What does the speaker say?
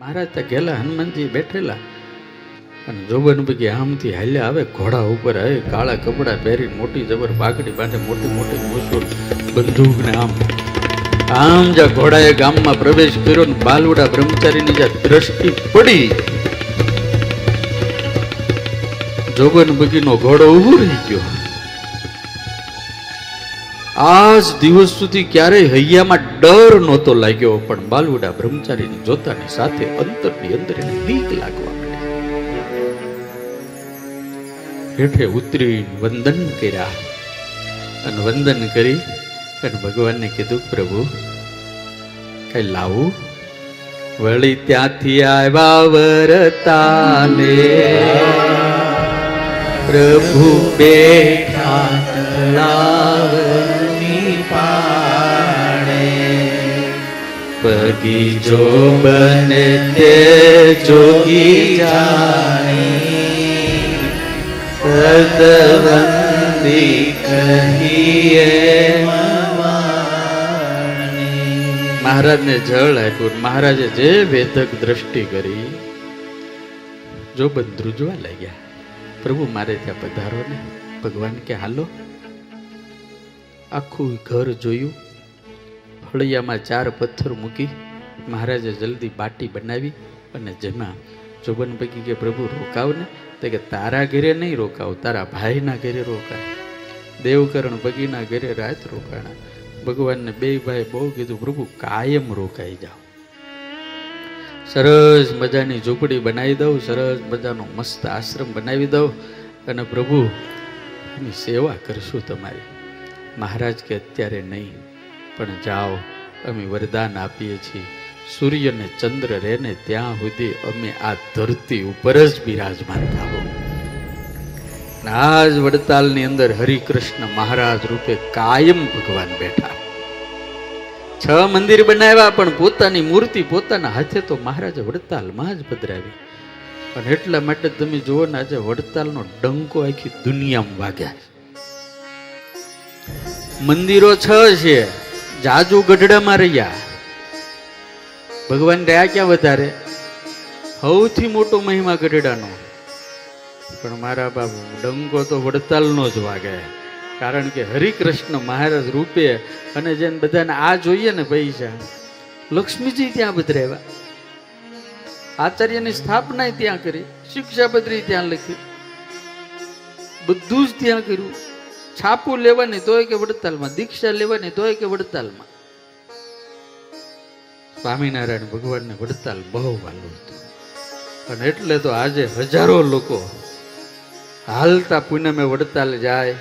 મહારાજ ત્યાં ગયેલા, હનુમાનજી બેઠેલા અને જોબન પૈકી આમથી હાલ્યા આવે ઘોડા ઉપર, હવે કાળા કપડા પહેરી, મોટી જબર પાઘડી બાંધે, મોટી મોટી મૂછો, બંદૂક ને આમ જ્યાં ઘોડાએ ગામમાં પ્રવેશ કર્યો ને બાલુડા બ્રહ્મચારીની જ્યાં દ્રષ્ટિ પડી, જોબન બગીનો ઘોડો ઉભો રહી ગયો. આજ દિવસ સુધી ક્યારેય હૈયામાં ડર નહોતો લાગ્યો, પણ બાલુડા બ્રહ્મચારીને જોતાની સાથે અંતરની અંદર એને બીક લાગવા માંડી. હેઠે ઉતરી વંદન કર્યા અને વંદન કરી અને ભગવાનને કીધું, પ્રભુ કઈ લાવું? વળી ત્યાંથી આવ્યા વરતાલે, પ્રભુ બેઠા તળાવની પાળે, પગી જો બને તે જોગી જાણી, સદવંદી કહીએ. મહારાજને જળ આપ્યું. મહારાજે જે વેદક દ્રષ્ટિ કરી, જો બંધ ધ્રુજવા લાગ્યા, પ્રભુ મારે ત્યાં પધારો ને. ભગવાન કે હાલો. આખું ઘર જોયું, ફળિયામાં 4 પથ્થર મૂકી મહારાજે જલ્દી બાટી બનાવી અને જેમાં જોબન પૈકી કે પ્રભુ રોકાવ ને, તો કે તારા ઘરે નહીં રોકાવ, તારા ભાઈના ઘરે રોકાય. દેવકરણ બગીના ઘરે રાત રોકાણા. ભગવાનને 2 ભાઈ બહુ કીધું, પ્રભુ કાયમ રોકાઈ જાઓ, સરસ મજાની ઝૂંપડી બનાવી દઉં, સરસ મજાનો મસ્ત આશ્રમ બનાવી દઉં અને પ્રભુ એની સેવા કરશું તમારી. મહારાજ કે અત્યારે નહીં, પણ જાઓ, અમે વરદાન આપીએ છીએ, સૂર્ય ને ચંદ્ર રહે ને ત્યાં સુધી અમે આ ધરતી ઉપર જ બિરાજમાન થાઓ. આજ વડતાલની અંદર હરિકૃષ્ણ મહારાજ રૂપે કાયમ ભગવાન બેઠા. 6 મંદિર બનાવ્યા, પણ પોતાની મૂર્તિ પોતાના હાથે તો મહારાજે વડતાલમાં જ પધરાવી. અને એટલા માટે તમે જુઓ ને, આજે વડતાલનો ડંકો આખી દુનિયામાં વાગ્યા. મંદિરો 6 છે, જાજુ ગઢડામાં રહ્યા. ભગવાન રહ્યા ક્યાં વધારે? સૌથી મોટો મહિમા ગઢડાનો. પણ મારા બાબુ ડંકો તો વડતાલનો જ વાગે, કારણ કે હરિકૃષ્ણ મહારાજ રૂપે. અને જેને બધાને આ જોઈએ ને પૈસા, લક્ષ્મીજી ત્યાં પધરાવ્યા, આચાર્યની સ્થાપના ત્યાં કરી, શિક્ષાપત્રી ત્યાં લખી, બધું જ ત્યાં કર્યું. છાપું લેવાની તોય કે વડતાલમાં, દીક્ષા લેવાની તોય કે વડતાલમાં. સ્વામિનારાયણ ભગવાનને વડતાલ બહુ વાલું હતું. અને એટલે તો આજે હજારો લોકો હાલતા પૂનમે વડતાલ જાય,